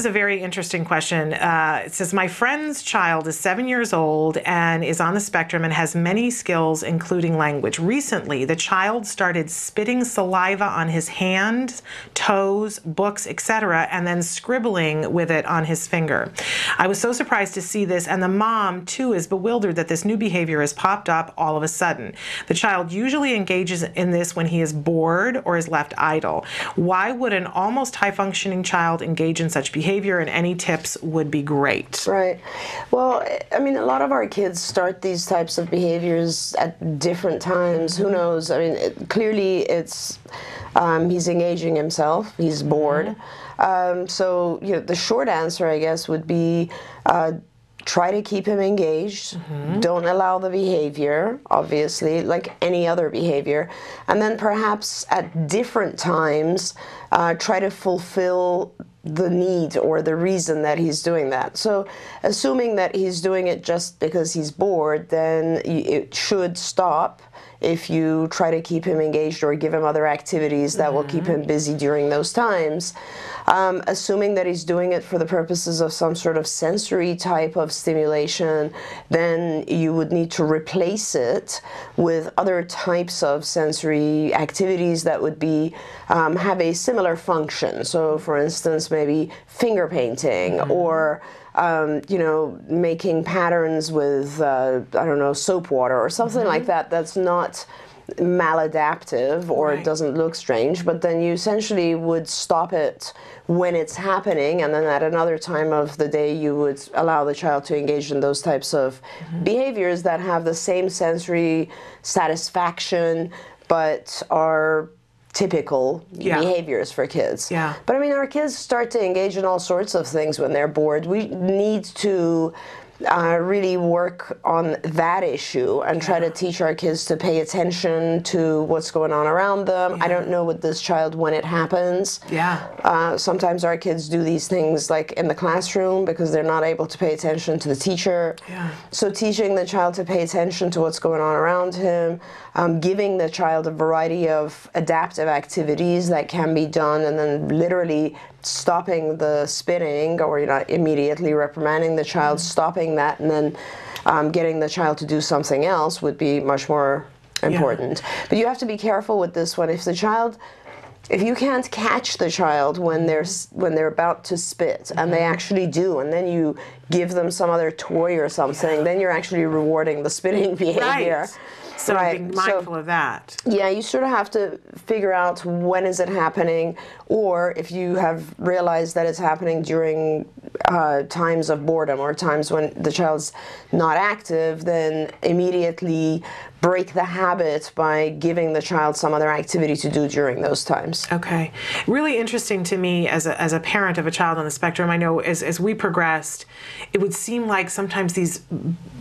is a very interesting question. It says, my friend's child is 7 years old and is on the spectrum and has many skills, including language. Recently, the child started spitting saliva on his hands, toes, books, etc., and then scribbling with it on his finger. I was so surprised to see this, and the mom, too, is bewildered that this new behavior has popped up all of a sudden. The child usually engages in this when he is bored or is left idle. Why would an almost high-functioning child engage in such behavior, and any tips would be great? Right. Well, I mean, a lot of our kids start these types of behaviors at different times. Who knows? I mean, clearly it's he's engaging himself. He's bored. So, you know, the short answer, I guess, would be try to keep him engaged. Don't allow the behavior, obviously, like any other behavior. And then perhaps at different times, try to fulfill the need or the reason that he's doing that. So assuming that he's doing it just because he's bored, then it should stop if you try to keep him engaged or give him other activities that will keep him busy during those times. Assuming that he's doing it for the purposes of some sort of sensory type of stimulation, then you would need to replace it with other types of sensory activities that would be have a similar function. So for instance, maybe finger painting or you know, making patterns with, I don't know, soap water or something like that that's not maladaptive or it doesn't look strange, but then you essentially would stop it when it's happening, and then at another time of the day you would allow the child to engage in those types of behaviors that have the same sensory satisfaction but are typical behaviors for kids. But I mean, our kids start to engage in all sorts of things when they're bored. We need to really work on that issue and try to teach our kids to pay attention to what's going on around them. I don't know with this child when it happens. Sometimes our kids do these things like in the classroom because they're not able to pay attention to the teacher. So teaching the child to pay attention to what's going on around him, giving the child a variety of adaptive activities that can be done, and then literally stopping the spitting, or you're not immediately reprimanding the child, stopping that, and then getting the child to do something else would be much more important. But you have to be careful with this one. If you can't catch the child when they're about to spit, and they actually do, and then you give them some other toy or something, then you're actually rewarding the spitting behavior. So being mindful of that. Yeah, you sort of have to figure out when is it happening, or if you have realized that it's happening during times of boredom or times when the child's not active, then immediately break the habit by giving the child some other activity to do during those times. Okay. Really interesting to me as a parent of a child on the spectrum. I know as we progressed, it would seem like sometimes these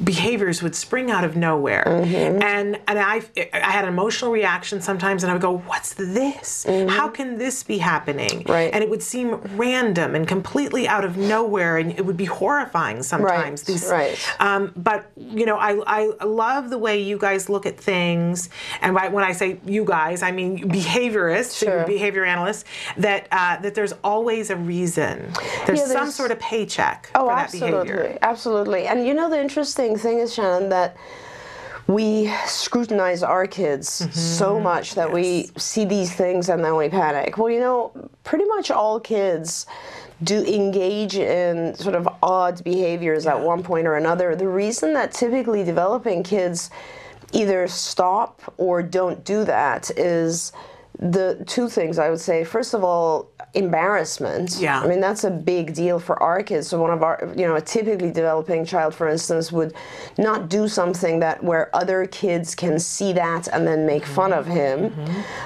behaviors would spring out of nowhere. And I had an emotional reaction sometimes, and I would go, what's this? How can this be happening? And it would seem random and completely out of nowhere, and it would be horrifying sometimes. But, you know, I love the way you guys look at things, and when I say you guys, I mean behaviorists, behavior analysts, that there's always a reason. There's some sort of paycheck for that behavior. Absolutely. And you know, the interesting thing is, Shannon, that we scrutinize our kids so much that we see these things and then we panic. Well, you know, pretty much all kids do engage in sort of odd behaviors at one point or another. The reason that typically developing kids either stop or don't do that is the two things I would say. First of all, embarrassment. I mean, that's a big deal for our kids. So one of our, you know, a typically developing child, for instance, would not do something where other kids can see that and then make fun of him.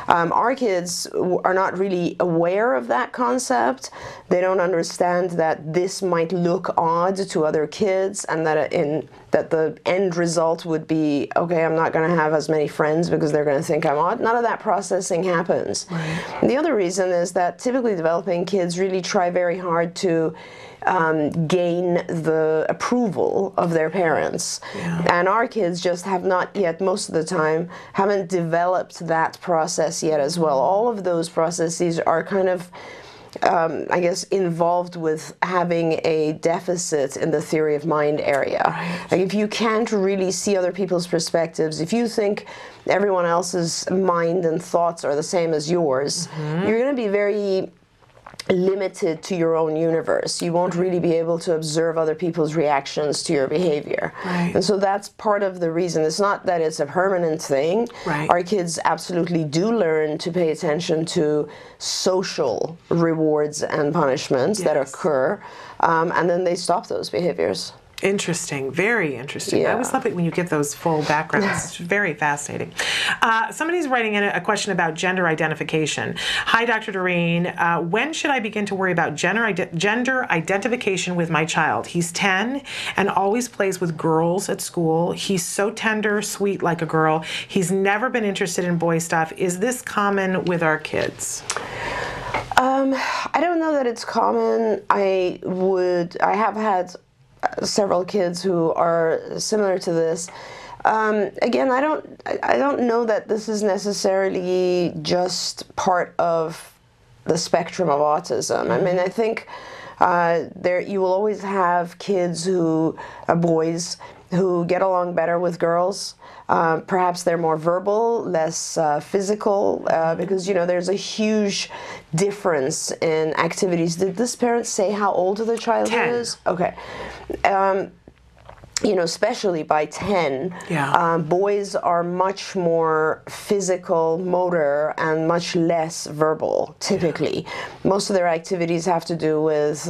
Our kids are not really aware of that concept. They don't understand that this might look odd to other kids, and that that the end result would be, okay, I'm not going to have as many friends because they're going to think I'm odd. None of that processing happens. And the other reason is that typically developing kids really try very hard to gain the approval of their parents. And our kids just have not yet, most of the time, haven't developed that process yet as well. All of those processes are kind of I guess, involved with having a deficit in the theory of mind area. Right. Like if you can't really see other people's perspectives, if you think everyone else's mind and thoughts are the same as yours, you're going to be very limited to your own universe. You won't really be able to observe other people's reactions to your behavior. Right. And so that's part of the reason. It's not that it's a permanent thing. Right. Our kids absolutely do learn to pay attention to social rewards and punishments that occur, and then they stop those behaviors. Interesting, very interesting. I always love it when you give those full backgrounds. It's very fascinating. Somebody's writing in a question about gender identification. Hi, Dr. Doreen. When should I begin to worry about gender identification with my child? He's 10 and always plays with girls at school. He's so tender, sweet like a girl. He's never been interested in boy stuff. Is this common with our kids? I don't know that it's common. I have had several kids who are similar to this. Again, I don't know that this is necessarily just part of the spectrum of autism. I mean, I think you will always have kids boys who get along better with girls. Perhaps they're more verbal, less physical, because, there's a huge difference in activities. Did this parent say how old the child 10. is? Okay. Especially by 10, boys are much more physical, motor, and much less verbal, typically. Most of their activities have to do with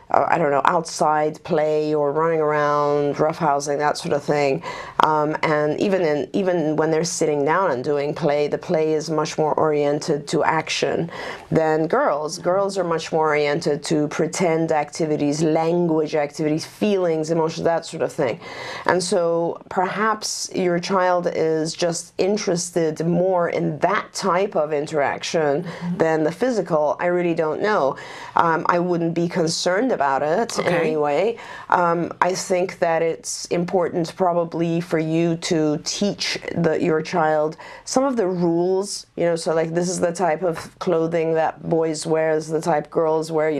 outside play or running around, roughhousing, that sort of thing. And even when they're sitting down and doing play, the play is much more oriented to action than girls. Girls are much more oriented to pretend activities, language activities, feelings, emotions, that sort of thing. And so perhaps your child is just interested more in that type of interaction than the physical. I really don't know. I wouldn't be concerned about it in any way. I think that it's important probably for you to teach your child some of the rules, so like this is the type of clothing that boys wear, this is the type girls wear,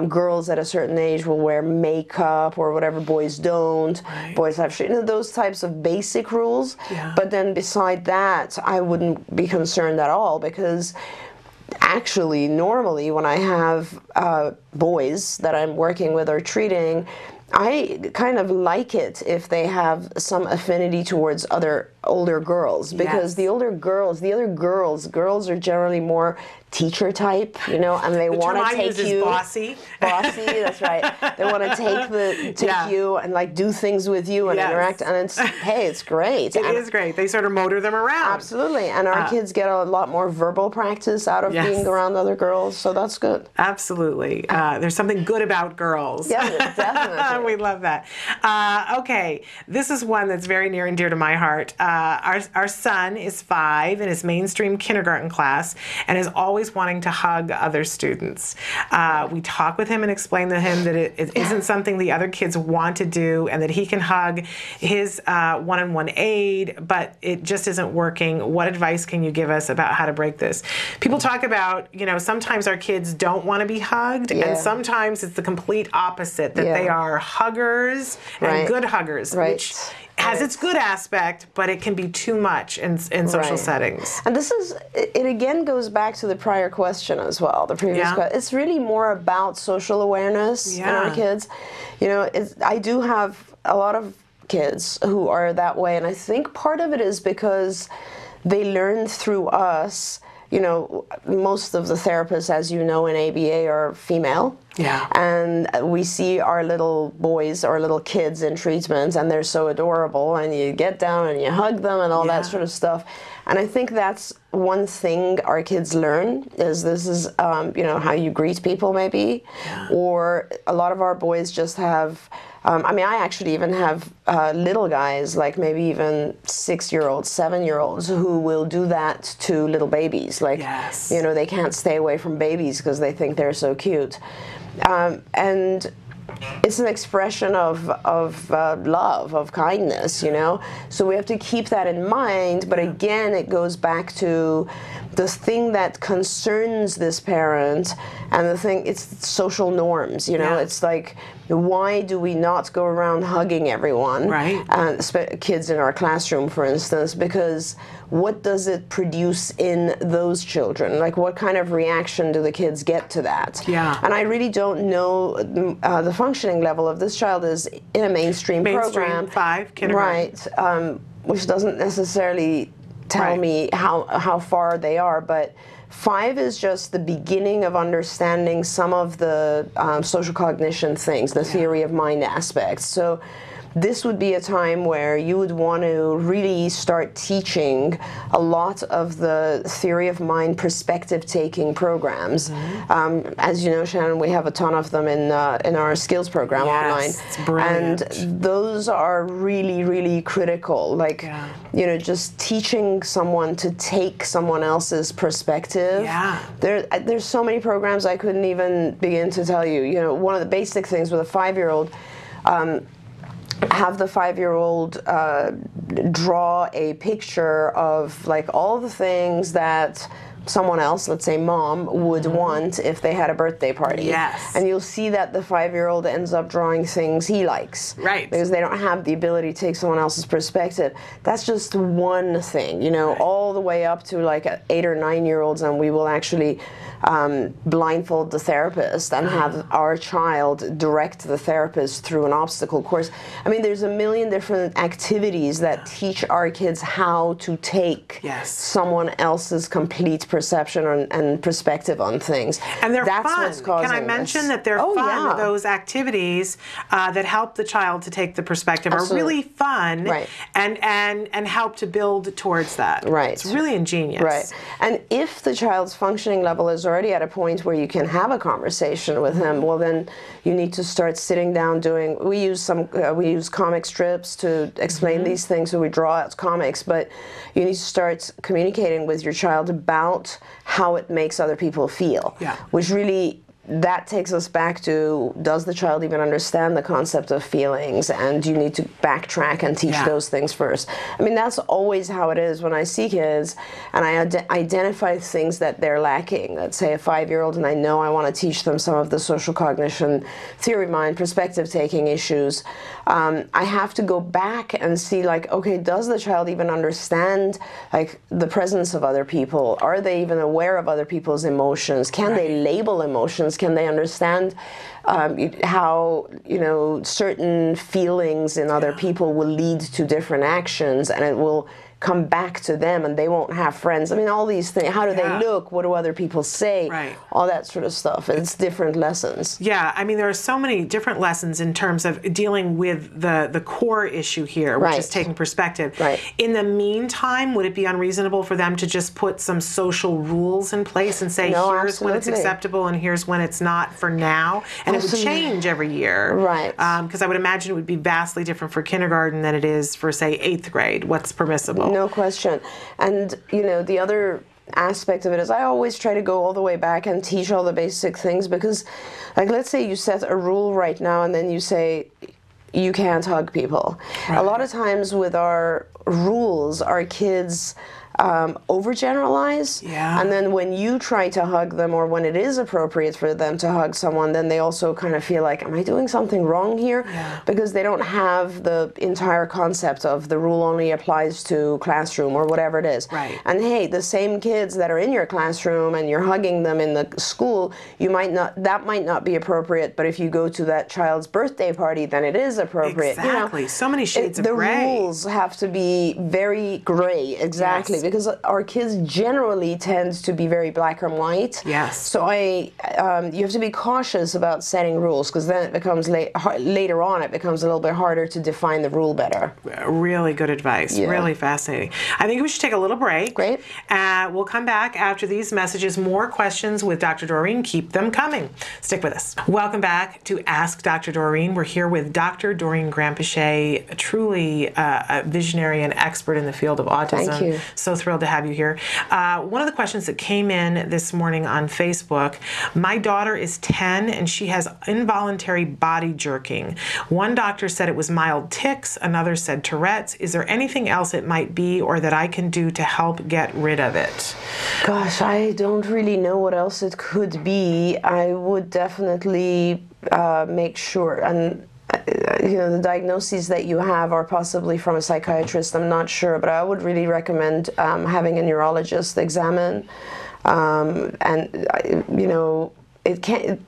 girls at a certain age will wear makeup or whatever, boys don't. Right. Boys have those types of basic rules. But then beside that, I wouldn't be concerned at all, because actually, normally, when I have boys that I'm working with or treating, I kind of like it if they have some affinity towards other older girls, because the other girls are generally more teacher type, and they want to take you bossy. Bossy, that's right. They want to take you and like do things with you and interact, and it's great. It is great. They sort of motor them around. Absolutely, and our kids get a lot more verbal practice out of being around other girls, so that's good. Absolutely. There's something good about girls. Yeah, definitely. We love that. Okay, this is one that's very near and dear to my heart. Our son is 5 in his mainstream kindergarten class and is always wanting to hug other students. We talk with him and explain to him that it isn't something the other kids want to do, and that he can hug his one-on-one aide, but it just isn't working. What advice can you give us about how to break this? People talk about, sometimes our kids don't want to be hugged, and sometimes it's the complete opposite, that they are huggers and good huggers, which has its good aspect, but it can be too much in social settings. And it again goes back to the prior question as well, the previous question. It's really more about social awareness in our kids. I do have a lot of kids who are that way, and I think part of it is because they learn through us. Most of the therapists, as you know, in ABA are female. Yeah. And we see our little boys or little kids in treatment, and they're so adorable, and you get down and you hug them and all that sort of stuff. And I think that's one thing our kids learn, is this is, how you greet people maybe. Or a lot of our boys just have, I actually even have little guys, like maybe even 6-year-olds, 7-year-olds, who will do that to little babies. Like, they can't stay away from babies because they think they're so cute. And it's an expression of love, of kindness, So we have to keep that in mind. But again, it goes back to the thing that concerns this parent, and the thing, it's social norms, you know. Yeah. It's like, why do we not go around hugging everyone? Right. Kids in our classroom, for instance, because what does it produce in those children? Like, what kind of reaction do the kids get to that? Yeah. And I really don't know the functioning level of this child is in a mainstream program. 5, kindergarten. Right, which doesn't necessarily tell me how far they are, but 5 is just the beginning of understanding some of the social cognition things, the theory of mind aspects. So this would be a time where you would want to really start teaching a lot of the theory of mind perspective-taking programs. As you know, Shannon, we have a ton of them in our skills program online. It's brilliant. And those are really, really critical. Like, you know, just teaching someone to take someone else's perspective. Yeah. There's so many programs I couldn't even begin to tell you. You know, one of the basic things with a 5-year-old, have the 5-year-old draw a picture of like all the things that someone else, let's say mom, would want if they had a birthday party. Yes. And you'll see that the 5-year-old ends up drawing things he likes. Right. Because they don't have the ability to take someone else's perspective. That's just one thing, you know, all the way up to like 8 or 9-year-olds, and we will actually blindfold the therapist and have our child direct the therapist through an obstacle course. I mean, there's a million different activities that teach our kids how to take someone else's complete perception and perspective on things. And they're That's fun. what's causing Can I mention this. that they're fun? Those activities that help the child to take the perspective are really fun and help to build towards that. Right. It's really ingenious. Right. And if the child's functioning level is already at a point where you can have a conversation with him, well, then you need to start sitting down doing, we use comic strips to explain these things, so we draw out comics, but you need to start communicating with your child about how it makes other people feel, which really, that takes us back to, does the child even understand the concept of feelings? And you need to backtrack and teach those things first. I mean, that's always how it is when I see kids and I identify things that they're lacking. Let's say a 5-year-old, and I know I want to teach them some of the social cognition, theory of mind, perspective-taking issues. I have to go back and see, like, okay, does the child even understand, like, the presence of other people? Are they even aware of other people's emotions? Can they label emotions? Can they understand how, you know, certain feelings in other people will lead to different actions, and it will come back to them, and they won't have friends. I mean, all these things. How do they look? What do other people say? Right. All that sort of stuff. It's different lessons. Yeah, I mean, there are so many different lessons in terms of dealing with the core issue here, which is taking perspective. Right. In the meantime, would it be unreasonable for them to just put some social rules in place and say, here's when it's acceptable and here's when it's not for now? And it would change every year. Right. Because I would imagine it would be vastly different for kindergarten than it is for, say, 8th grade. What's permissible? No question. And, you know, the other aspect of it is I always try to go all the way back and teach all the basic things, because, like, let's say you set a rule right now and then you say you can't hug people. Right. A lot of times with our rules, our kids overgeneralize, and then when you try to hug them, or when it is appropriate for them to hug someone, then they also kind of feel like, am I doing something wrong here? Because they don't have the entire concept of the rule only applies to classroom or whatever it is. Right. And hey, the same kids that are in your classroom and you're hugging them in the school, you might not, that might not be appropriate, but if you go to that child's birthday party, then it is appropriate. Exactly. You know, so many shades of gray. The rules have to be very gray, exactly. Because our kids generally tend to be very black and white. Yes. So you have to be cautious about setting rules, because then it becomes later on it becomes a little bit harder to define the rule better. Really good advice. Really fascinating. I think we should take a little break. Great. We'll come back after these messages. More questions with Dr. Doreen. Keep them coming. Stick with us. Welcome back to Ask Dr. Doreen. We're here with Dr. Doreen Granpeesheh, truly a visionary and expert in the field of autism. Thank you. So thrilled to have you here. One of the questions that came in this morning on Facebook, my daughter is 10 and she has involuntary body jerking. One doctor said it was mild tics, another said Tourette's. Is there anything else it might be or that I can do to help get rid of it? Gosh, I don't really know what else it could be. I would definitely make sure, and the diagnoses that you have are possibly from a psychiatrist, I'm not sure, but I would really recommend having a neurologist examine. It can't,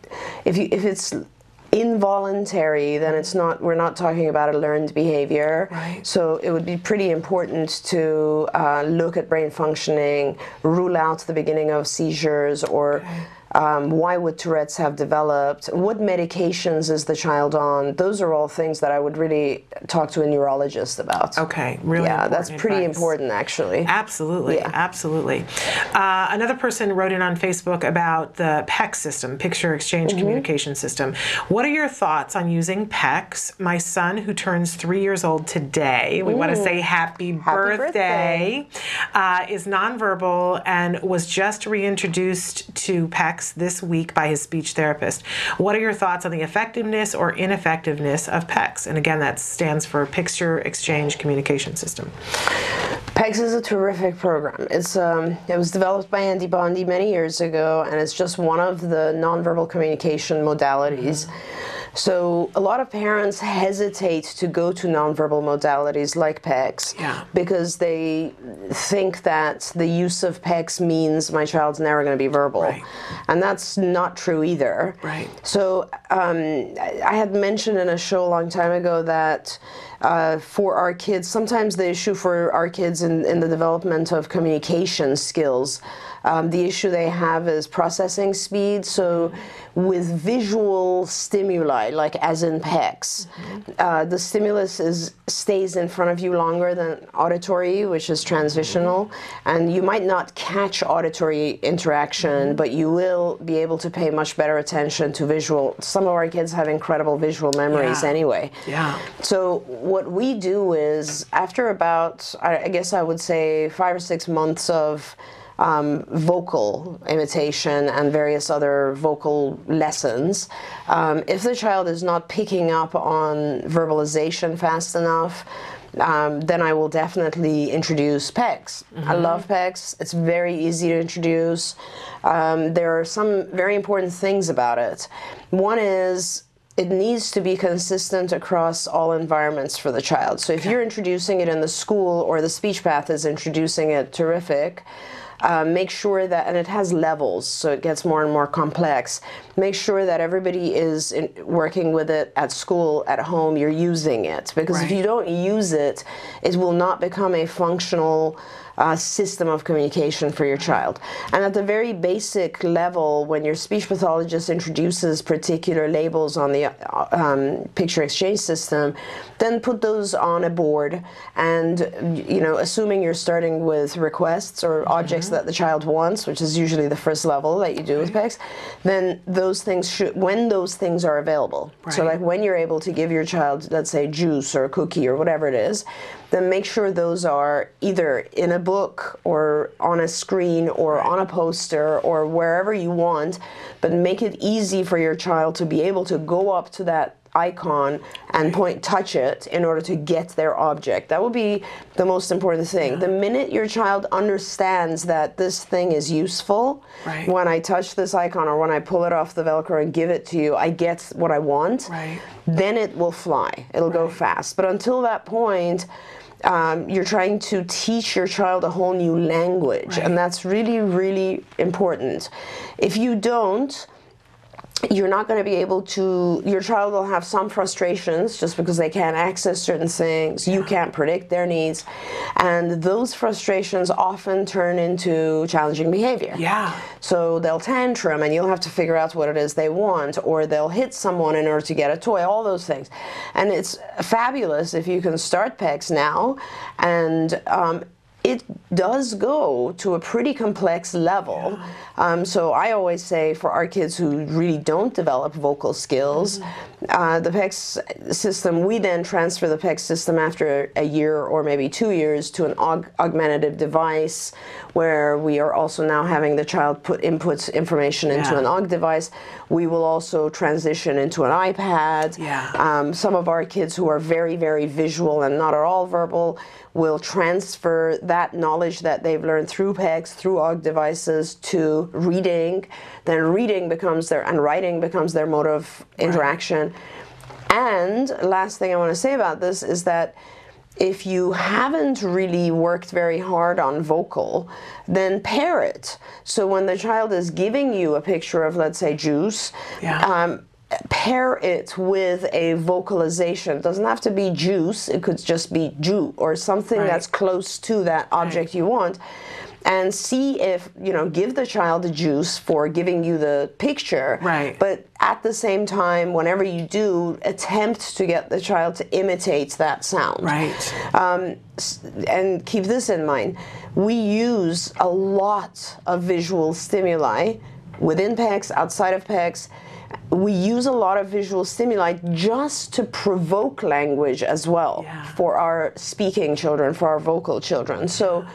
if it's involuntary, then it's not, we're not talking about a learned behavior. Right. So it would be pretty important to look at brain functioning, rule out the beginning of seizures, or okay. Why would Tourette's have developed? What medications is the child on? Those are all things that I would really talk to a neurologist about. Okay, really yeah, important that's pretty advice. important, actually. Absolutely, Yeah. absolutely. Another person wrote in on Facebook about the PECS system, Picture Exchange Communication System. What are your thoughts on using PECS? My son, who turns 3 years old today, we want to say happy birthday. Is nonverbal and was just reintroduced to PECS this week by his speech therapist. What are your thoughts on the effectiveness or ineffectiveness of PECS? And again, that stands for Picture Exchange Communication System. PECS is a terrific program. It was developed by Andy Bondi many years ago, and it's just one of the nonverbal communication modalities. So a lot of parents hesitate to go to nonverbal modalities like PECS because they think that the use of PECS means my child's never going to be verbal. Right. And that's not true either. Right. So I had mentioned in a show a long time ago that for our kids, sometimes the issue for our kids in the development of communication skills, the issue they have is processing speed. So with visual stimuli, like as in PECS, the stimulus stays in front of you longer than auditory, which is transitional, and you might not catch auditory interaction, but you will be able to pay much better attention to visual. Some of our kids have incredible visual memories anyway. Yeah. So what we do is, after about, I guess I would say 5 or 6 months of vocal imitation and various other vocal lessons, if the child is not picking up on verbalization fast enough, then I will definitely introduce PECS. I love PECS. It's very easy to introduce. There are some very important things about it. One is, it needs to be consistent across all environments for the child. So if you're introducing it in the school, or the speech path is introducing it, terrific. Make sure that, and it has levels, so it gets more and more complex. Make sure that everybody is working with it at school, at home, you're using it. Because if you don't use it, it will not become a functional system of communication for your child. And at the very basic level, when your speech pathologist introduces particular labels on the picture exchange system, then put those on a board, and assuming you're starting with requests or objects that the child wants, which is usually the first level that you do with PECS, then those things when those things are available. So like when you're able to give your child, let's say, juice or a cookie or whatever it is, then make sure those are either in a book or on a screen or on a poster or wherever you want, but make it easy for your child to be able to go up to that icon and touch it in order to get their object. That would be the most important thing. The minute your child understands that this thing is useful, when I touch this icon or when I pull it off the Velcro and give it to you, I get what I want, then it will fly. It'll go fast. But until that point, you're trying to teach your child a whole new language, and that's really, really important. If you don't, you're not going to be able to, your child will have some frustrations just because they can't access certain things. You can't predict their needs. And those frustrations often turn into challenging behavior. So they'll tantrum and you'll have to figure out what it is they want, or they'll hit someone in order to get a toy, all those things. And it's fabulous if you can start PECS now, and it does go to a pretty complex level. So I always say, for our kids who really don't develop vocal skills, The PECS system, we then transfer the PECS system after a year or maybe 2 years to an augmentative device, where we are also now having the child inputs information into an aug device. We will also transition into an iPad. Some of our kids who are very, very visual and not at all verbal will transfer that knowledge that they've learned through PECS, through aug devices, to reading. Then reading becomes and writing becomes their mode of interaction. And last thing I want to say about this is that if you haven't really worked very hard on vocal, then pair it. So when the child is giving you a picture of, let's say, juice, pair it with a vocalization. It doesn't have to be juice, it could just be ju, or something that's close to that object you want. And see if, give the child the juice for giving you the picture, but at the same time, whenever you do, attempt to get the child to imitate that sound. And keep this in mind. We use a lot of visual stimuli within PECS, outside of PECS. We use a lot of visual stimuli just to provoke language as well for our speaking children, for our vocal children. So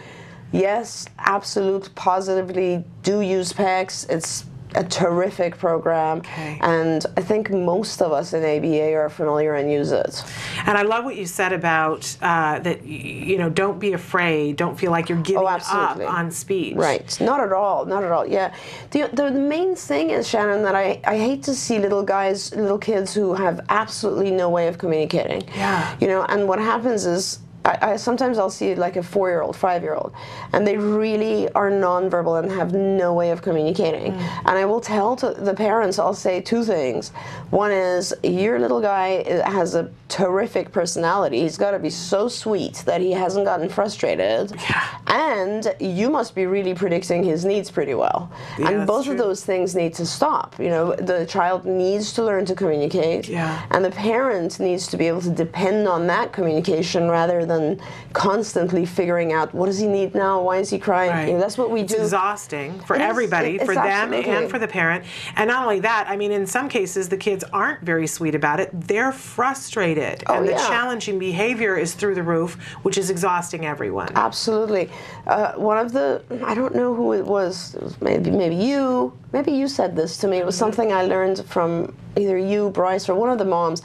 yes, absolutely, positively do use PECS. It's a terrific program, and I think most of us in ABA are familiar and use it. And I love what you said about that. Don't be afraid. Don't feel like you're giving up on speech. Right? Not at all. Not at all. Yeah. The main thing is, Shannon, that I hate to see little kids who have absolutely no way of communicating. And what happens is, sometimes I'll see like a 4-year-old, 5-year-old, and they really are nonverbal and have no way of communicating. And I will tell to the parents, I'll say 2 things. One is, your little guy has a terrific personality. He's got to be so sweet that he hasn't gotten frustrated. And you must be really predicting his needs pretty well. And both of those things need to stop. The child needs to learn to communicate, and the parent needs to be able to depend on that communication rather than constantly figuring out, what does he need now? Why is he crying? That's what we do. It's exhausting for everybody, for them and for the parent. And not only that, I mean, in some cases, the kids aren't very sweet about it. They're frustrated. And the challenging behavior is through the roof, which is exhausting everyone. Absolutely. One of the, I don't know who it was maybe you said this to me. It was something I learned from either you, Bryce, or one of the moms,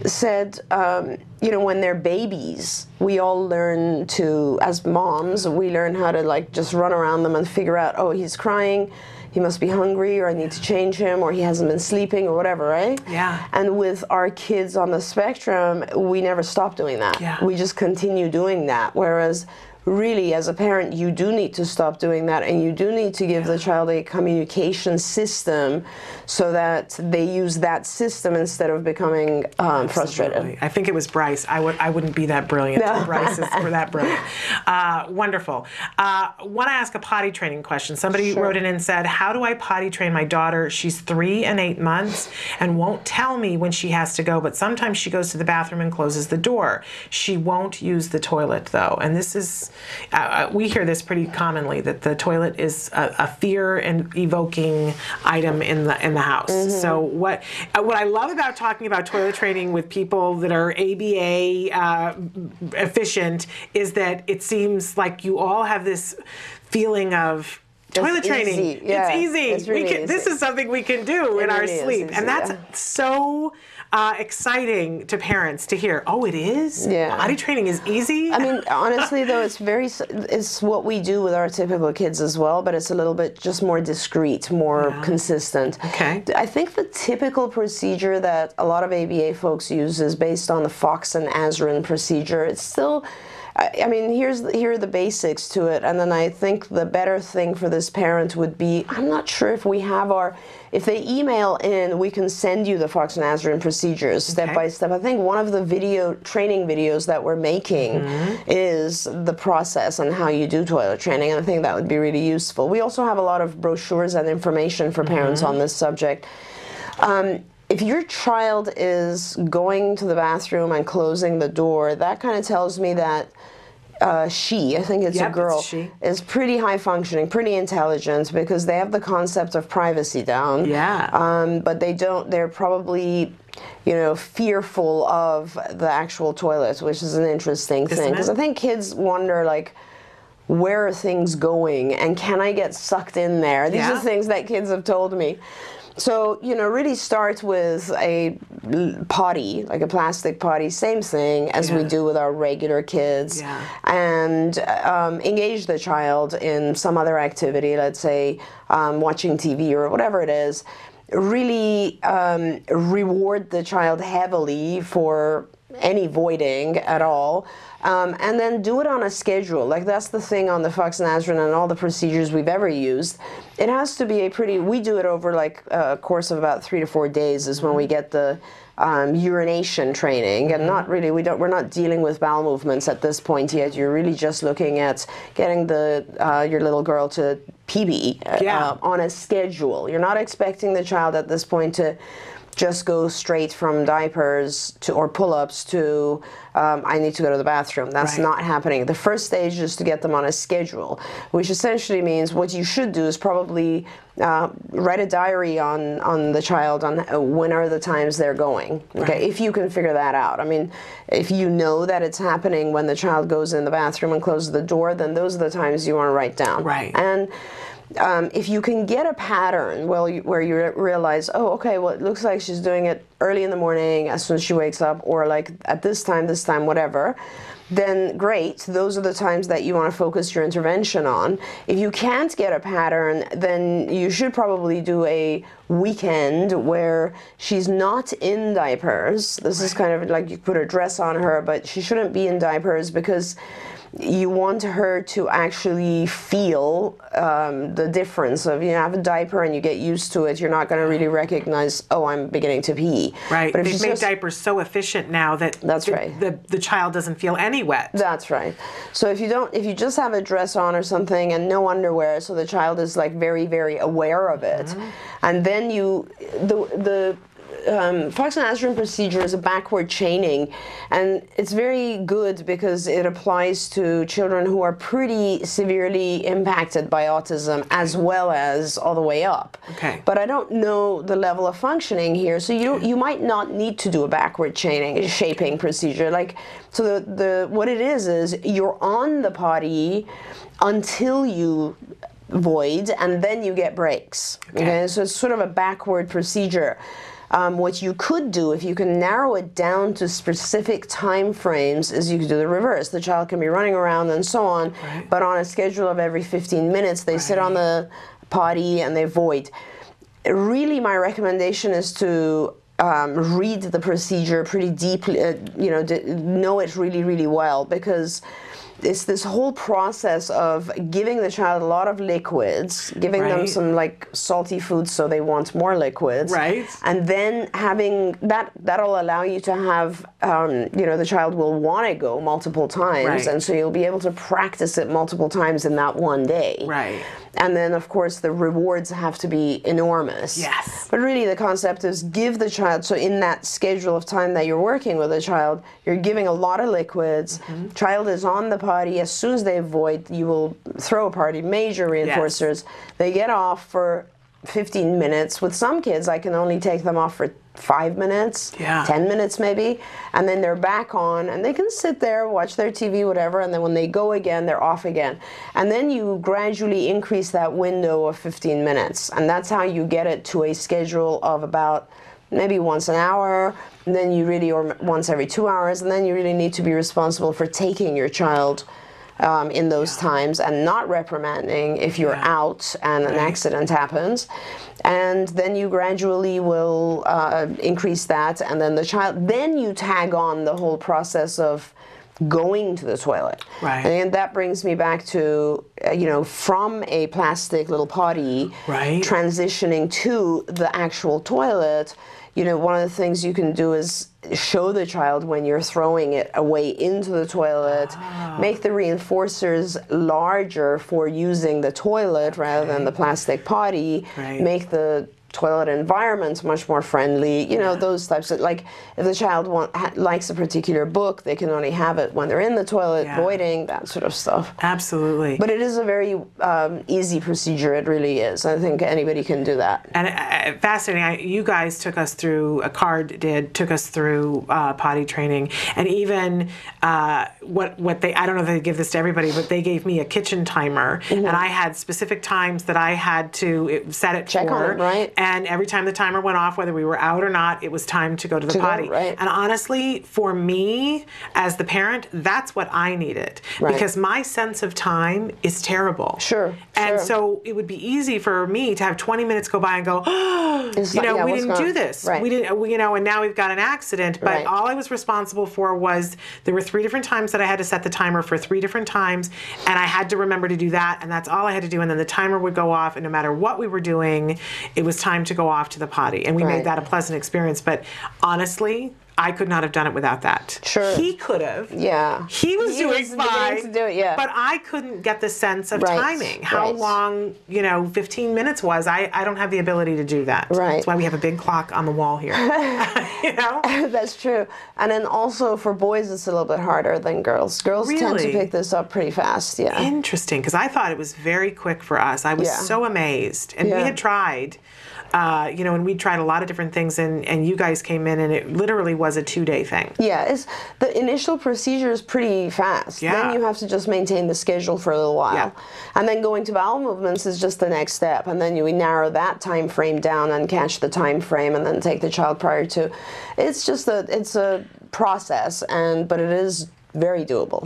said, when they're babies, we all learn to, as moms, we learn how to just run around them and figure out, oh, he's crying, he must be hungry, or I need to change him, or he hasn't been sleeping, or whatever, right? And with our kids on the spectrum, we never stop doing that. We just continue doing that, whereas really, as a parent, you do need to stop doing that, and you do need to give the child a communication system so that they use that system instead of becoming frustrated. I think it was Bryce. I wouldn't be that brilliant. No. Bryce is that brilliant. Wonderful. Want to ask a potty training question. Somebody wrote in and said, how do I potty train my daughter? She's 3 and 8 months and won't tell me when she has to go, but sometimes she goes to the bathroom and closes the door. She won't use the toilet, though. And this is... we hear this pretty commonly, that the toilet is a fear and evoking item in the house. So what I love about talking about toilet training with people that are ABA efficient is that it seems like you all have this feeling of toilet training. It's easy. It's really easy. This is something we can do in our sleep, and that's so exciting to parents to hear. Oh, it is? Potty training is easy? I mean, honestly, though, it's what we do with our typical kids as well, but it's a little bit just more discreet, more consistent. I think the typical procedure that a lot of ABA folks use is based on the Fox and Azrin procedure. It's still... I mean, here are the basics to it, and then I think the better thing for this parent would be, I'm not sure if we have if they email in, we can send you the Fox and Azrin procedures step by step. I think one of the training videos that we're making is the process on how you do toilet training, and I think that would be really useful. We also have a lot of brochures and information for parents on this subject. If your child is going to the bathroom and closing the door, that kind of tells me that I think it's a girl, is pretty high functioning, pretty intelligent, because they have the concept of privacy down. Yeah. But they're probably, you know, fearful of the actual toilet, which is an interesting thing. Because I think kids wonder, like, where are things going and can I get sucked in there? These are things that kids have told me. So, you know, really start with a potty, like a plastic potty, same thing as we do with our regular kids, and engage the child in some other activity, let's say watching TV or whatever it is. Really reward the child heavily for any voiding at all. And then do it on a schedule. Like, that's the thing on the Fox-Nazarene and all the procedures we've ever used. It has to be we do it over like a course of about 3 to 4 days is when we get the urination training, and not really, we're not dealing with bowel movements at this point yet. You're really just looking at getting your little girl to PB on a schedule. You're not expecting the child at this point to just go straight from diapers or pull-ups to I need to go to the bathroom. That's not happening. The first stage is to get them on a schedule, which essentially means what you should do is probably write a diary on the child on when are the times they're going. Okay, if you can figure that out. I mean, if you know that it's happening when the child goes in the bathroom and closes the door, then those are the times you want to write down. And if you can get a pattern where you realize, oh, okay, well, it looks like she's doing it early in the morning as soon as she wakes up, or like at this time, whatever, then great. Those are the times that you want to focus your intervention on. If you can't get a pattern, then you should probably do a weekend where she's not in diapers. This is kind of like you put a dress on her, but she shouldn't be in diapers, because you want her to actually feel the difference of, you have a diaper and you get used to it, you're not going to really recognize, oh, I'm beginning to pee. But if they've made diapers so efficient now that the child doesn't feel any wet. That's right. So if you just have a dress on or something and no underwear, so the child is like very, very aware of it, and then the Fox-Nazarene procedure is a backward chaining, and it's very good because it applies to children who are pretty severely impacted by autism, as well as all the way up. But I don't know the level of functioning here, so you might not need to do a backward shaping procedure. Like, so what it is you're on the potty until you void, and then you get breaks. So it's sort of a backward procedure. What you could do, if you can narrow it down to specific time frames, is you could do the reverse. The child can be running around and so on, but on a schedule of every 15 minutes, they sit on the potty and they void. Really, my recommendation is to read the procedure pretty deeply, know it really, really well, because it's this whole process of giving the child a lot of liquids, giving them some like salty foods so they want more liquids, and then having that'll allow you to have the child will want to go multiple times, and so you'll be able to practice it multiple times in that one day. And then, of course, the rewards have to be enormous. But really, the concept is give the child, so in that schedule of time that you're working with a child, you're giving a lot of liquids. Child is on the potty. As soon as they void, you will throw a party, major reinforcers. They get off for 15 minutes. With some kids, I can only take them off for 5 minutes, 10 minutes maybe, and then they're back on, and they can sit there, watch their TV, whatever, and then when they go again, they're off again. And then you gradually increase that window of 15 minutes, and that's how you get it to a schedule of about maybe once an hour, and then you really, or once every 2 hours, and then you really need to be responsible for taking your child in those times and not reprimanding if you're out and an accident happens. And then you gradually will increase that, and then the child, then you tag on the whole process of going to the toilet. And that brings me back to, from a plastic little potty, transitioning to the actual toilet. One of the things you can do is show the child when you're throwing it away into the toilet, make the reinforcers larger for using the toilet rather than the plastic potty, make the toilet environment much more friendly, you know, those types of, like, if the child likes a particular book, they can only have it when they're in the toilet, voiding, that sort of stuff. Absolutely. But it is a very easy procedure, it really is. I think anybody can do that. And fascinating, you guys took us through, a card took us through potty training, and even what they, I don't know if they give this to everybody, but they gave me a kitchen timer, and I had specific times that I had to set it Check for, on it, right? And every time the timer went off, whether we were out or not, it was time to go to the potty. Right. And honestly, for me, as the parent, that's what I needed, because my sense of time is terrible. And so it would be easy for me to have 20 minutes go by and go, oh, you know, we didn't do this. We didn't, you know, and now we've got an accident. But all I was responsible for was, there were 3 different times that I had to set the timer for 3 different times, and I had to remember to do that, and that's all I had to do. And then the timer would go off, and no matter what we were doing, it was time to go off to the potty. And we made that a pleasant experience. But honestly, I could not have done it without that. He could have. He was doing fine. To do it, but I couldn't get the sense of timing. How long, you know, 15 minutes was. I don't have the ability to do that. That's why we have a big clock on the wall here. You know? That's true. And then also for boys, it's a little bit harder than girls. Girls tend to pick this up pretty fast. Interesting, because I thought it was very quick for us. I was so amazed. And we had tried. You know, and we tried a lot of different things, and you guys came in, and it literally was a 2-day thing. The initial procedure is pretty fast. Then you have to just maintain the schedule for a little while. And then going to bowel movements is just the next step. And then we narrow that time frame down and catch the time frame, and then take the child prior to. It's just it's a process, but it is very doable.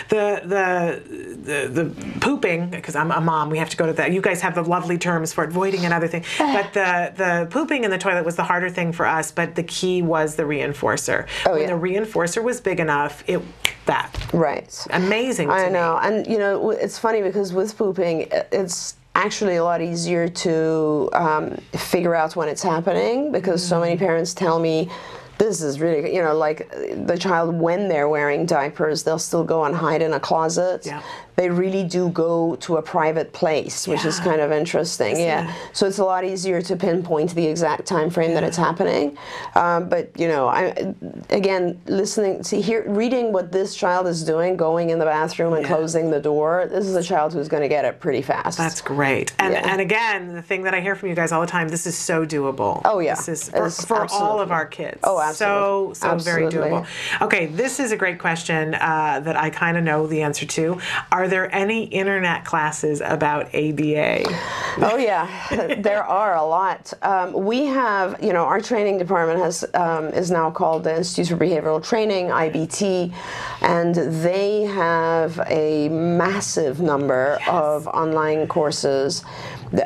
The pooping, because I'm a mom, we have to go to that. You guys have the lovely terms for it, voiding and other things. But the pooping in the toilet was the harder thing for us, but the key was the reinforcer. When the reinforcer was big enough, amazing to me. I know. And you know, it's funny because with pooping, it's actually a lot easier to figure out when it's happening, because so many parents tell me, this is really, you know, like the child, when they're wearing diapers, they'll still go and hide in a closet. They really do go to a private place, which is kind of interesting. So it's a lot easier to pinpoint the exact time frame that it's happening. But you know, again, reading what this child is doing, going in the bathroom and closing the door. This is a child who's going to get it pretty fast. That's great. And again, the thing that I hear from you guys all the time, this is so doable. This is for all of our kids. So very doable. Okay, this is a great question that I kind of know the answer to. Are there any internet classes about ABA? There are a lot. We have, you know, our training department is now called the Institute for Behavioral Training, IBT, and they have a massive number of online courses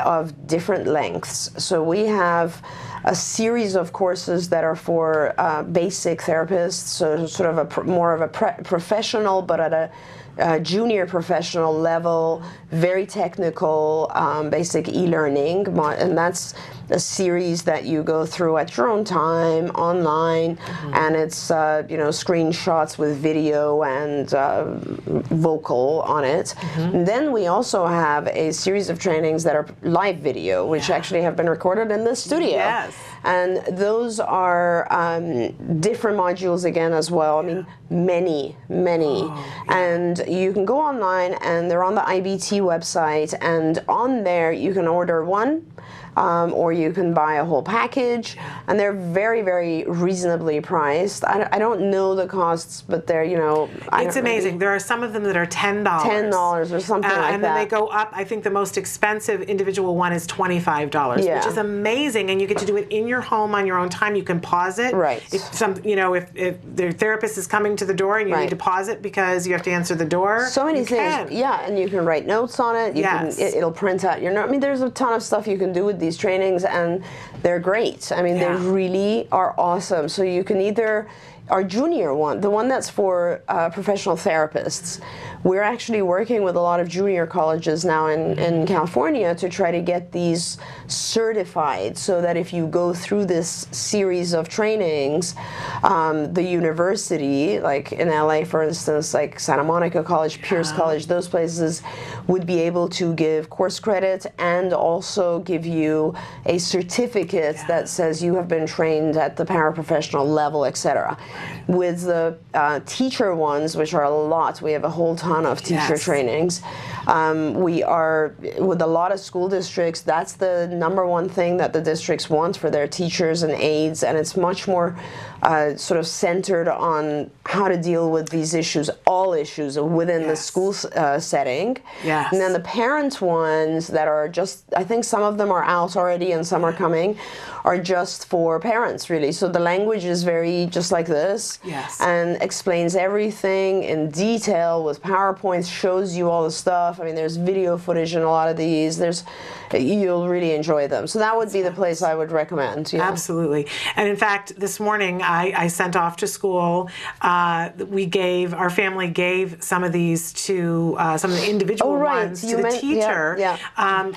of different lengths. So we have a series of courses that are for basic therapists, so sort of more of a professional, but at a junior professional level, very technical, basic e-learning, and that's a series that you go through at your own time, online, and it's you know, screenshots with video and vocal on it. And then we also have a series of trainings that are live video, which actually have been recorded in this studio. And those are different modules again as well. I mean, many. And you can go online, and they're on the IBT website, and on there you can order one. Or you can buy a whole package, and they're very, very reasonably priced. I don't know the costs, but they're, you know... It's amazing. There are some of them that are $10. $10 or something like that. And then they go up. I think the most expensive individual one is $25, which is amazing, and you get to do it in your home on your own time. You can pause it. If you know, if their therapist is coming to the door and you need to pause it because you have to answer the door. So many things. And you can write notes on it. It'll print out your note. I mean, there's a ton of stuff you can do with these trainings, and they're great. I mean, they really are awesome. So you can either our junior one, the one that's for professional therapists, we're actually working with a lot of junior colleges now in California to try to get these certified, so that if you go through this series of trainings, the university, like in LA, for instance, like Santa Monica College, Pierce College, those places would be able to give course credit and also give you a certificate that says you have been trained at the paraprofessional level, etc. With the teacher ones, which are a lot, we have a whole ton of teacher trainings. We are, with a lot of school districts, that's the number one thing that the districts want for their teachers and aides, and it's much more sort of centered on how to deal with these issues, all issues within the school setting. Yes. And then the parent ones that are just, I think some of them are out already and some are coming, are just for parents, really. So the language is very just like this, and explains everything in detail with PowerPoints, shows you all the stuff. I mean, there's video footage in a lot of these. You'll really enjoy them. So that would be the place I would recommend. Absolutely. And in fact, this morning I sent off to school. Our family gave some of these to some of the individual ones to the teacher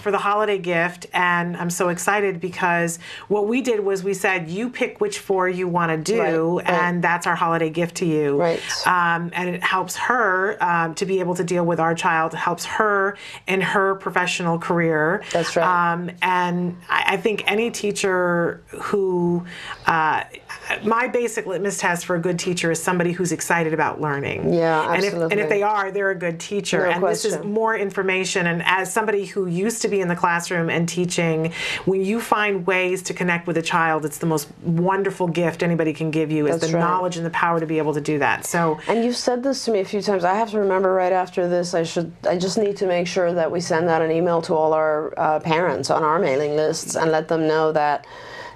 for the holiday gift. And I'm so excited because what we did was we said, you pick which 4 you want to do, and that's our holiday gift to you. And it helps her to be able to deal with our child, helps her in her professional career. That's right. And I think any teacher who, my basic litmus test for a good teacher is somebody who's excited about learning. Absolutely. And if they are, they're a good teacher. No and question. This is more information. And as somebody who used to be in the classroom and teaching, when you find ways to connect with a child, it's the most wonderful gift anybody can give you, is the knowledge and the power to be able to do that. So. And you've said this to me a few times. I have to remember right after this, I just need to make sure that we send out an email to all our parents on our mailing lists and let them know that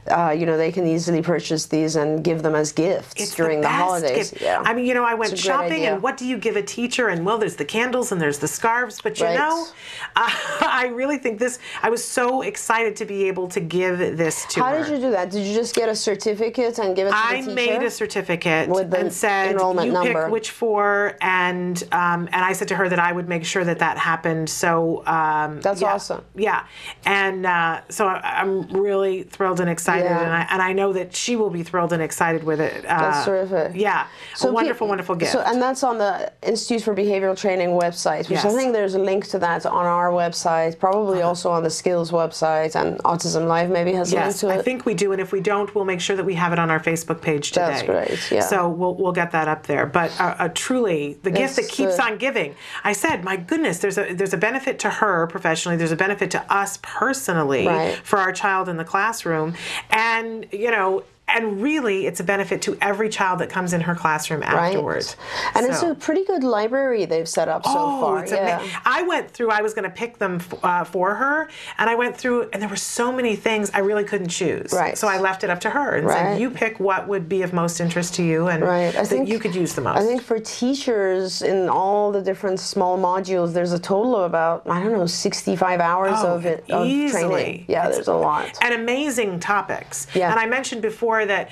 they can easily purchase these and give them as gifts during the holidays. Gift. I mean, I went shopping, and what do you give a teacher? And well, there's the candles and there's the scarves, but I really think I was so excited to be able to give this to her. How did you do that? Did you just get a certificate and give it to the teacher? I made a certificate with the and said, enrollment number. Pick which 4, and I said to her that I would make sure that happened. So that's awesome. Yeah, and so I'm really thrilled and excited. And I know that she will be thrilled and excited with it. That's terrific. Yeah, so a wonderful gift. So, and that's on the Institute for Behavioral Training website, which I think there's a link to that on our website, probably also on the Skills website, and Autism Live maybe has a link to it. I think we do, and if we don't, we'll make sure that we have it on our Facebook page today. That's great, yeah. So we'll get that up there. But truly, the gift that keeps on giving. I said, my goodness, there's a benefit to her professionally, there's a benefit to us personally for our child in the classroom. And, and really, it's a benefit to every child that comes in her classroom afterwards. And it's a pretty good library they've set up so far. I went through, I was going to pick them for her, and I went through, and there were so many things I really couldn't choose. So I left it up to her and said, you pick what would be of most interest to you and that you could use the most. I think for teachers in all the different small modules, there's a total of about, 65 hours of training. Yeah, there's a lot. And amazing topics. And I mentioned before that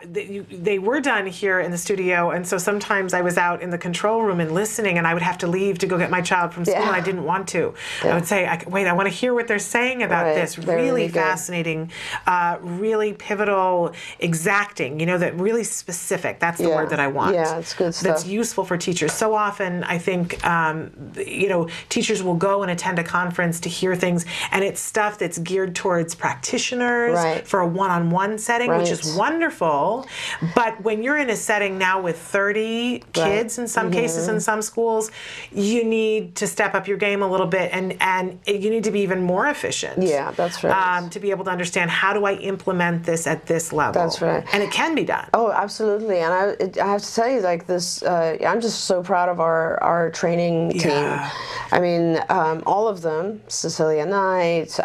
they were done here in the studio, and so sometimes I was out in the control room and listening, and I would have to leave to go get my child from school, and I didn't want to. I would say, wait, I want to hear what they're saying about this. Really fascinating, really pivotal, exacting, that really specific. That's the word that I want. Yeah, it's good stuff. That's useful for teachers. So often, I think, teachers will go and attend a conference to hear things, and it's stuff that's geared towards practitioners for a one-on-one setting, which is wonderful. But when you're in a setting now with 30 kids in some cases in some schools, you need to step up your game a little bit, and you need to be even more efficient. Yeah, that's right. To be able to understand, how do I implement this at this level? That's right. And it can be done. Oh, absolutely. And I have to tell you, like this, I'm just so proud of our training team. I mean, all of them, Cecilia Knight,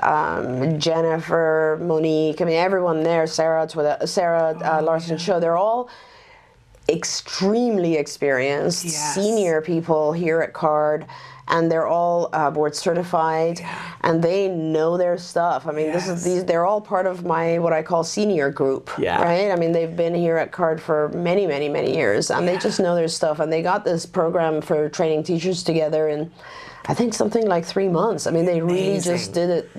Jennifer, Monique, I mean, everyone there, Sarah Larson Cho, they're all extremely experienced, senior people here at CARD, and they're all board certified, and they know their stuff. I mean, they're all part of my, what I call senior group, right? I mean, they've been here at CARD for many, many, many years, and they just know their stuff, and they got this program for training teachers together in, I think, something like 3 months. I mean, they really just did it,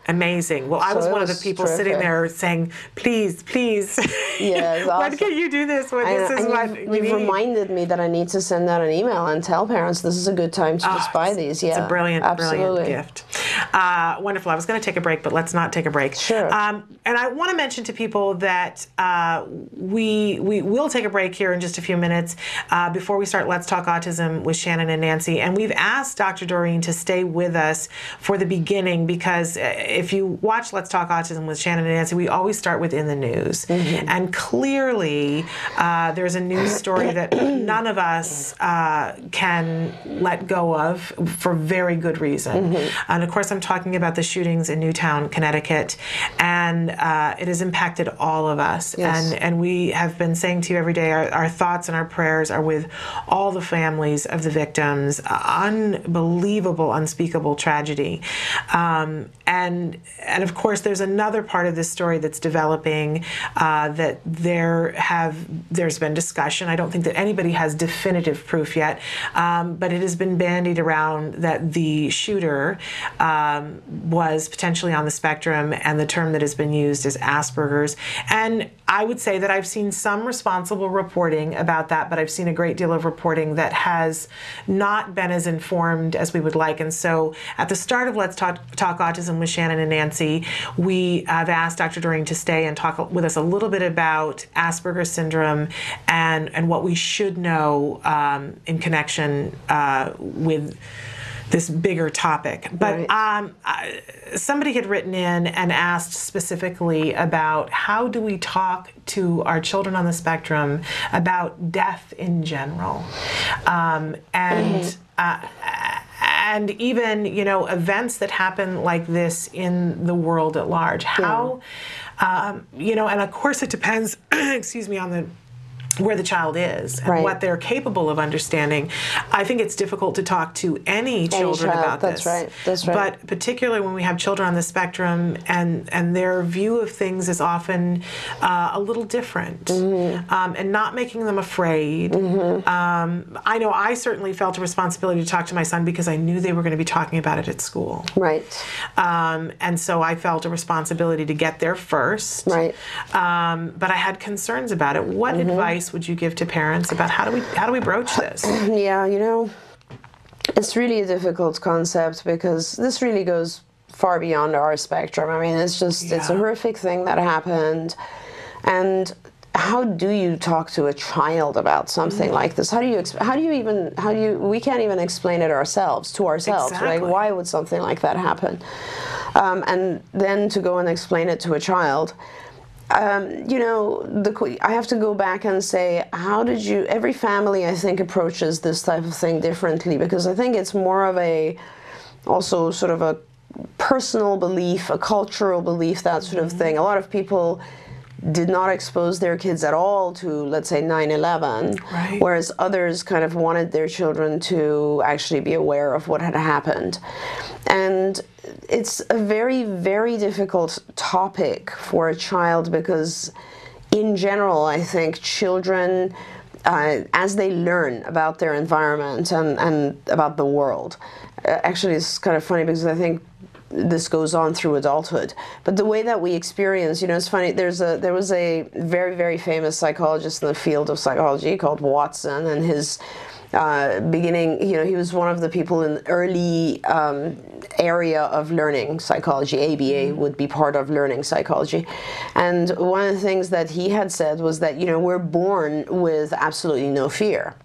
Amazing. Well, I was one of the people sitting there saying, please, please, awesome. When can you do this? You've reminded me that I need to send out an email and tell parents this is a good time to just buy these. It's a brilliant gift. Wonderful. I was going to take a break, but let's not take a break. Sure. And I want to mention to people that we will take a break here in just a few minutes before we start Let's Talk Autism with Shannon and Nancy. And we've asked Dr. Doreen to stay with us for the beginning, because if you watch Let's Talk Autism with Shannon and Nancy, we always start with In the News. And clearly, there's a news story that none of us can let go of for very good reason. And of course, I'm talking about the shootings in Newtown, Connecticut. And it has impacted all of us. And we have been saying to you every day, our thoughts and our prayers are with all the families of the victims. Unbelievable, unspeakable tragedy. And of course, there's another part of this story that's developing that there's been discussion. I don't think that anybody has definitive proof yet, but it has been bandied around that the shooter was potentially on the spectrum, and the term that has been used is Asperger's. And I would say that I've seen some responsible reporting about that, but I've seen a great deal of reporting that has not been as informed as we would like. And so at the start of Let's Talk Autism with Shannon and Nancy, we have asked Dr. Doreen to stay and talk with us a little bit about Asperger's syndrome and what we should know in connection with this bigger topic. But somebody had written in and asked specifically about how do we talk to our children on the spectrum about death in general, and even, events that happen like this in the world at large. How, and of course it depends, on where the child is and what they're capable of understanding. I think it's difficult to talk to any children about this. That's right. But particularly when we have children on the spectrum and their view of things is often a little different, and not making them afraid. I know I certainly felt a responsibility to talk to my son because I knew they were going to be talking about it at school. Right. And so I felt a responsibility to get there first. Right. But I had concerns about it. What advice would you give to parents about how do we broach this? It's really a difficult concept because this really goes far beyond our spectrum. I mean, it's a horrific thing that happened. And how do you talk to a child about something like this? We can't even explain it to ourselves. Exactly. Like, why would something like that happen? And then to go and explain it to a child, I have to go back and say, every family, I think, approaches this type of thing differently, because I think it's more of also sort of a personal belief, a cultural belief, that sort of thing. A lot of people did not expose their kids at all to, let's say, 9/11, whereas others kind of wanted their children to actually be aware of what had happened. And it's a very, very difficult topic for a child because, in general, I think children, as they learn about their environment and about the world, actually it's kind of funny because I think this goes on through adulthood. But the way that we experience, it's funny, there was a very, very famous psychologist in the field of psychology called Watson, and his beginning, he was one of the people in the early area of learning psychology. ABA would be part of learning psychology. And one of the things that he had said was that, we're born with absolutely no fear.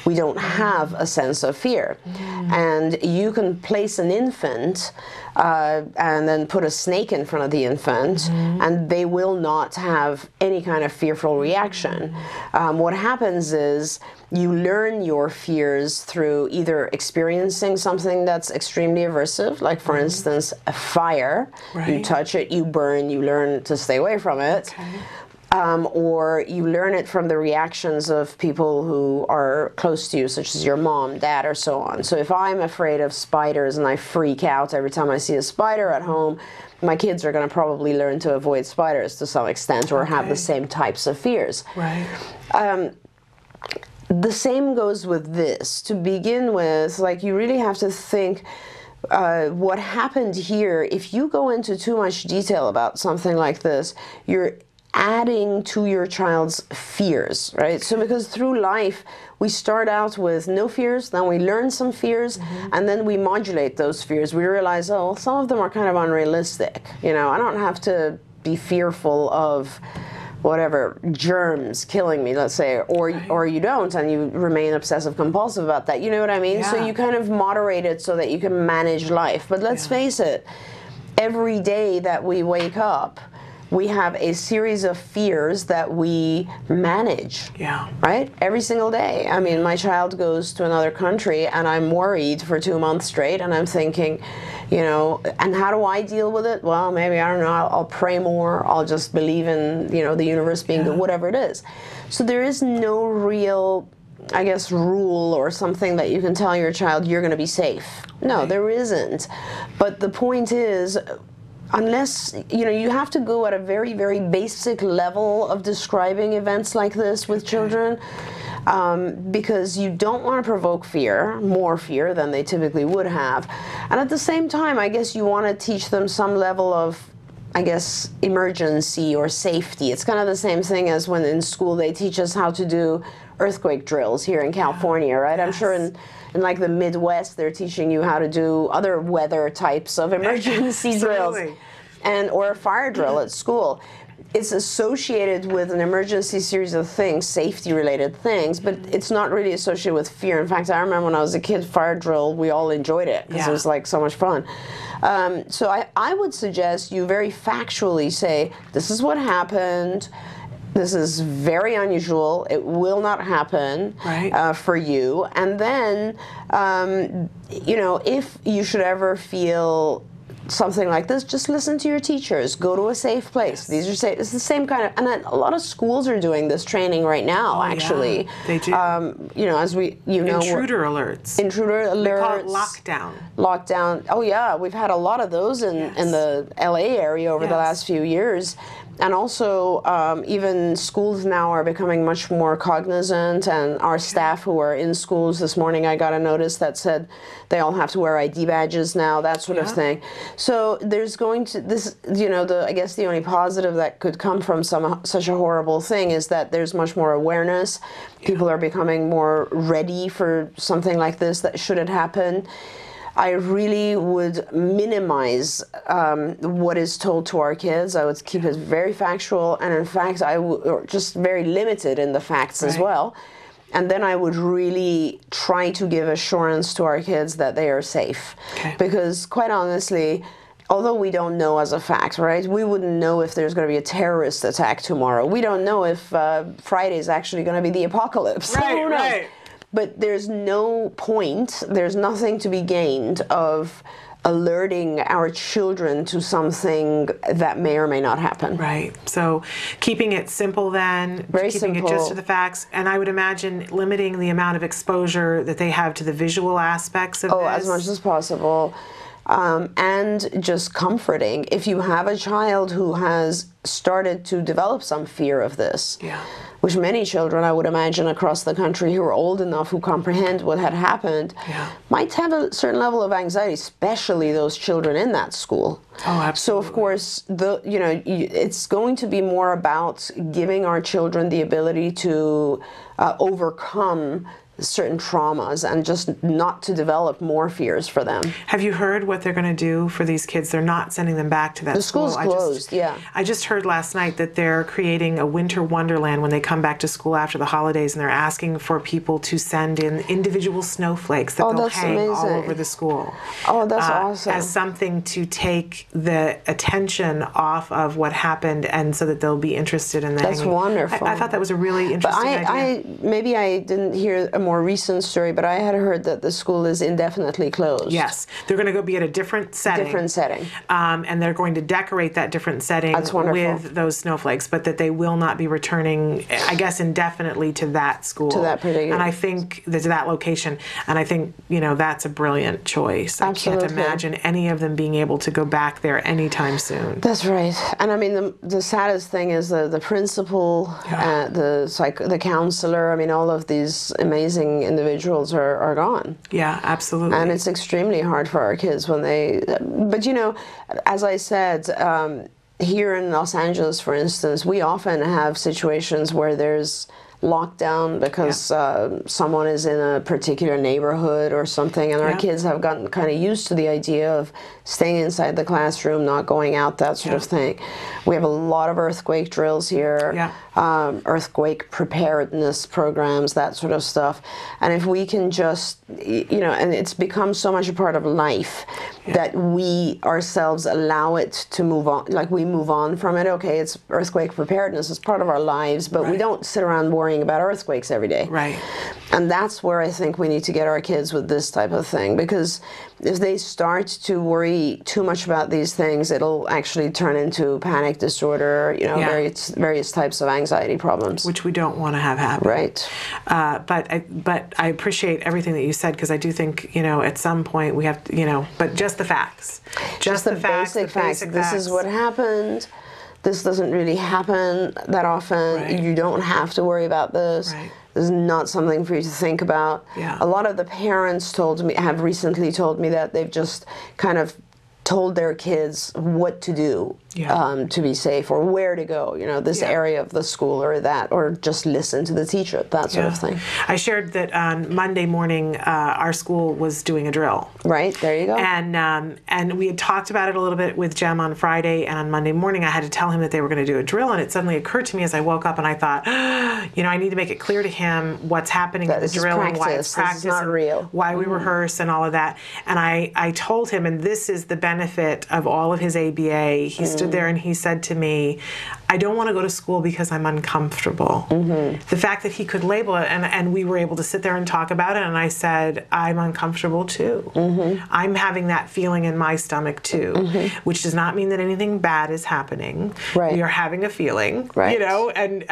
We don't have a sense of fear. And you can place an infant and then put a snake in front of the infant, and they will not have any kind of fearful reaction. What happens is you learn your fears through either experiencing something that's extremely aversive, like, for instance, a fire. You touch it, you burn, you learn to stay away from it. or you learn it from the reactions of people who are close to you, such as your mom, dad, or so on. So if I'm afraid of spiders and I freak out every time I see a spider at home, my kids are going to probably learn to avoid spiders to some extent, or have the same types of fears. Right. The same goes with this. To begin with, like, you really have to think what happened here. If you go into too much detail about something like this, you're adding to your child's fears, right? So because through life, we start out with no fears, then we learn some fears, and then we modulate those fears. We realize, oh, well, some of them are kind of unrealistic. You know, I don't have to be fearful of whatever, germs killing me, let's say, or you don't, and you remain obsessive compulsive about that. You know what I mean? Yeah. So you kind of moderate it so that you can manage life. But let's face it, every day that we wake up, we have a series of fears that we manage, right? Every single day. I mean, my child goes to another country and I'm worried for 2 months straight, and I'm thinking, you know, and how do I deal with it? Well, maybe, I don't know, I'll pray more, I'll just believe in, you know, the universe being good, whatever it is. So there is no real, I guess, rule or something that you can tell your child, you're going to be safe. No, there isn't. But the point is, unless, you know, you have to go at a very, very basic level of describing events like this with children, because you don't want to provoke fear, more fear than they typically would have. And at the same time, I guess you want to teach them some level of, I guess, emergency or safety. It's kind of the same thing as when in school they teach us how to do earthquake drills here in California, right? I'm sure in like the Midwest, they're teaching you how to do other weather types of emergency drills, or a fire drill at school. It's associated with an emergency series of things, safety-related things, but it's not really associated with fear. In fact, I remember when I was a kid, fire drill, we all enjoyed it because it was like so much fun. So I would suggest you very factually say, this is what happened. This is very unusual. It will not happen for you. And then, you know, if you should ever feel something like this, just listen to your teachers. Go to a safe place. These are safe. It's the same kind of, and a lot of schools are doing this training right now. Actually, they do. You know, as we, you know, intruder alerts. Intruder alerts. They call it lockdown. Lockdown. Oh yeah, we've had a lot of those in the LA area over the last few years. And also, even schools now are becoming much more cognizant, and our staff who are in schools this morning, I got a notice that said they all have to wear ID badges now, that sort of thing. So there's going to, this, you know, I guess the only positive that could come from such a horrible thing is that there's much more awareness. People are becoming more ready for something like this, that should it happen. I really would minimize what is told to our kids. I would keep it very factual, and in fact, or just very limited in the facts as well. And then I would really try to give assurance to our kids that they are safe. Because quite honestly, although we don't know as a fact, right? We wouldn't know if there's going to be a terrorist attack tomorrow. We don't know if Friday is actually going to be the apocalypse. Who knows? But there's no point, there's nothing to be gained of alerting our children to something that may or may not happen. Right. So keeping it simple then, keeping it just to the facts, and I would imagine limiting the amount of exposure that they have to the visual aspects of this. As much as possible. And just comforting. If you have a child who has started to develop some fear of this, which many children, I would imagine, across the country who are old enough, who comprehend what had happened, might have a certain level of anxiety, especially those children in that school. So of course, you know, it's going to be more about giving our children the ability to overcome certain traumas and just not to develop more fears for them. Have you heard what they're going to do for these kids? They're not sending them back to that school. The school's closed, I just heard last night that they're creating a winter wonderland when they come back to school after the holidays, and they're asking for people to send in individual snowflakes that they'll hang all over the school. That's awesome. As something to take the attention off of what happened, and so that they'll be interested in the That's hanging. wonderful. I thought that was a really interesting idea. Maybe I didn't hear a more more recent story, but I had heard that the school is indefinitely closed. Yes, they're going to go be at a different setting. Different setting. And they're going to decorate that different setting with those snowflakes, but that they will not be returning, I guess, indefinitely to that school. To that particular. And I think that location. And I think, that's a brilliant choice. Absolutely. I can't imagine any of them being able to go back there anytime soon. That's right. And I mean, the saddest thing is the principal, the counselor, I mean, all of these amazing individuals are gone. Yeah, absolutely. And it's extremely hard for our kids when but as I said, here in Los Angeles, for instance, we often have situations where there's lockdown because someone is in a particular neighborhood or something, and our kids have gotten kind of used to the idea of staying inside the classroom, not going out, that sort of thing. We have a lot of earthquake drills here, earthquake preparedness programs, that sort of stuff. And if we can just, and it's become so much a part of life that we ourselves allow it to move on, like we move on from it. Okay, it's earthquake preparedness, it's part of our lives, but we don't sit around worrying about earthquakes every day. Right. And that's where I think we need to get our kids with this type of thing, because if they start to worry too much about these things, it'll actually turn into panic disorder, various types of anxiety problems, which we don't want to have happen. Right. But I appreciate everything that you said, because I do think at some point we have to, but just the facts, just the facts, basic facts. This is what happened. This doesn't really happen that often. Right. You don't have to worry about this. Right. This is not something for you to think about. Yeah. A lot of the parents have recently told me that they've just kind of told their kids what to do to be safe, or where to go, this area of the school or that, or just listen to the teacher, that sort of thing. I shared that on Monday morning, our school was doing a drill. Right, there you go. And we had talked about it a little bit with Jem on Friday, and on Monday morning I had to tell him that they were going to do a drill, and it suddenly occurred to me as I woke up, and I thought, I need to make it clear to him what's happening in the drill and why it's practice, this is not real. Why we rehearse and all of that. And I told him, and this is the benefit of all of his ABA, he stood there and he said to me, I don't want to go to school because I'm uncomfortable. The fact that he could label it, and we were able to sit there and talk about it, and I said, I'm uncomfortable too. I'm having that feeling in my stomach too, which does not mean that anything bad is happening. Right. We are having a feeling, and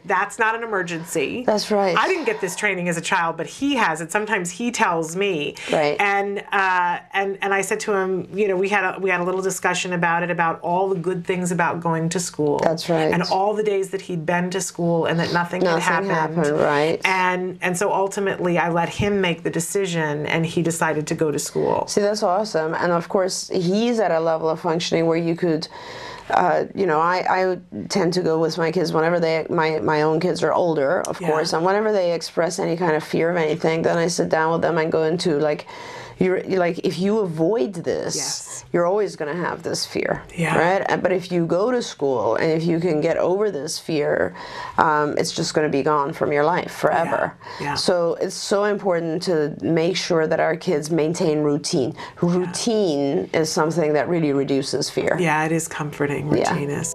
that's not an emergency. That's right. I didn't get this training as a child, but he has it. Sometimes he tells me. Right. And I said to him, we had a little discussion about it, about all the good things about going to school. That's right. And all the days that he'd been to school and that nothing had happened. Right. And so ultimately I let him make the decision, and he decided to go to school. See, that's awesome. And of course, he's at a level of functioning where you could, I tend to go with my kids whenever my own kids are older, of course, and whenever they express any kind of fear of anything, then I sit down with them and go into you're if you avoid this, you're always going to have this fear, right? But if you go to school and if you can get over this fear, it's just going to be gone from your life forever. So it's so important to make sure that our kids maintain routine. Routine is something that really reduces fear. Yeah, it is comforting. Routine is.